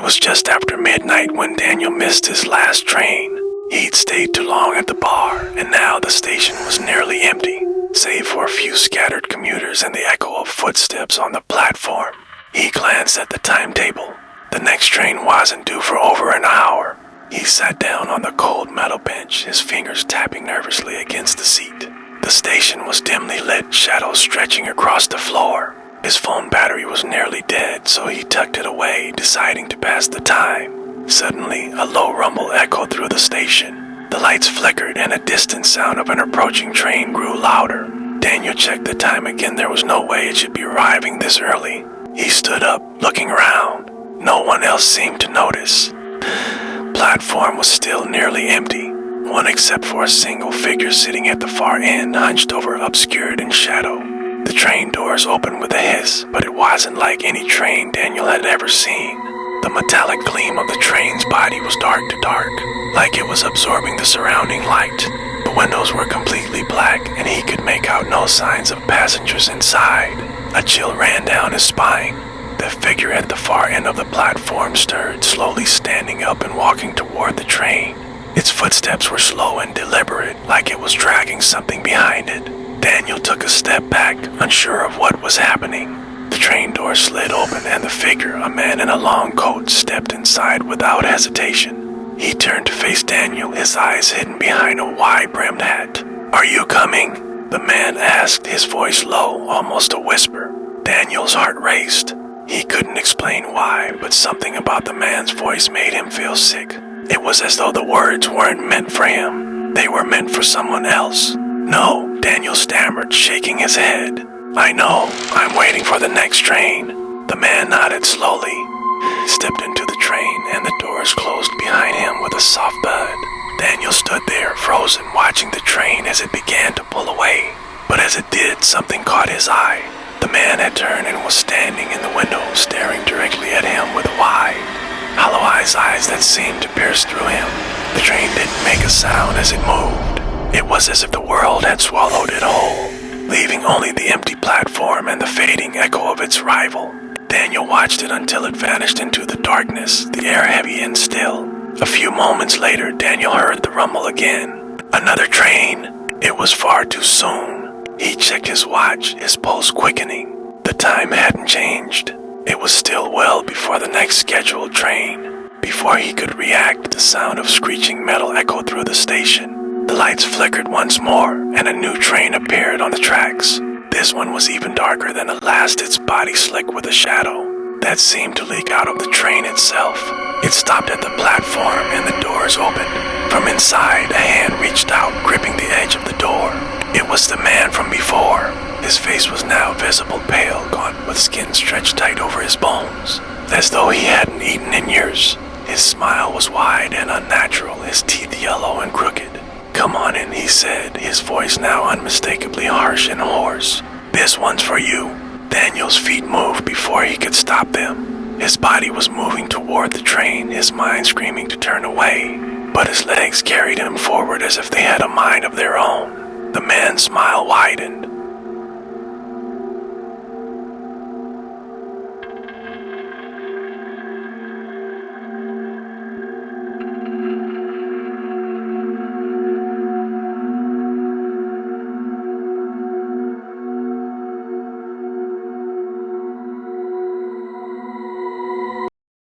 was just after midnight when Daniel missed his last train. He'd stayed too long at the bar, and now the station was nearly empty, save for a few scattered commuters and the echo of footsteps on the platform. He glanced at the timetable. The next train wasn't due for over an hour. He sat down on the cold metal bench, his fingers tapping nervously against the seat. The station was dimly lit, shadows stretching across the floor. His phone battery was nearly dead, so he tucked it away, deciding to pass the time. Suddenly, a low rumble echoed through the station. The lights flickered, and a distant sound of an approaching train grew louder. Daniel checked the time again. There was no way it should be arriving this early. He stood up, looking around. No one else seemed to notice. Platform was still nearly empty, one except for a single figure sitting at the far end, hunched over, obscured in shadow. The train doors opened with a hiss, but it wasn't like any train Daniel had ever seen. The metallic gleam of the train's body was dark to dark, like it was absorbing the surrounding light. The windows were completely black, and he could make out no signs of passengers inside. A chill ran down his spine. The figure at the far end of the platform stirred, slowly standing up and walking toward the train. Its footsteps were slow and deliberate, like it was dragging something behind it. Daniel took a step back, unsure of what was happening. The train door slid open and the figure, a man in a long coat, stepped inside without hesitation. He turned to face Daniel, his eyes hidden behind a wide-brimmed hat. "Are you coming?" the man asked, his voice low, almost a whisper. Daniel's heart raced. He couldn't explain why, but something about the man's voice made him feel sick. It was as though the words weren't meant for him. They were meant for someone else. "No," Daniel stammered, shaking his head. "I know. I'm waiting for the next train." The man nodded slowly. He stepped into the train, and the doors closed behind him with a soft thud. Daniel stood there, frozen, watching the train as it began to pull away. But as it did, something caught his eye. The man had turned and was standing in the window, staring directly at him with wide, hollow-eyed eyes that seemed to pierce through him. The train didn't make a sound as it moved. It was as if the world had swallowed it whole, leaving only the empty platform and the fading echo of its rival. Daniel watched it until it vanished into the darkness, the air heavy and still. A few moments later, Daniel heard the rumble again. Another train. It was far too soon. He checked his watch, his pulse quickening. The time hadn't changed. It was still well before the next scheduled train. Before he could react, the sound of screeching metal echoed through the station. The lights flickered once more, and a new train appeared on the tracks. This one was even darker than the last, its body slick with a shadow that seemed to leak out of the train itself. It stopped at the platform, and the doors opened. From inside, a hand reached out, gripping the edge of the door. It was the man from before. His face was now visible, pale, gaunt, with skin stretched tight over his bones, as though he hadn't eaten in years. His smile was wide and unnatural, his teeth yellow and crooked. "Come on in," he said, his voice now unmistakably harsh and hoarse. "This one's for you." Daniel's feet moved before he could stop them. His body was moving toward the train, his mind screaming to turn away, but his legs carried him forward as if they had a mind of their own. The man's smile widened.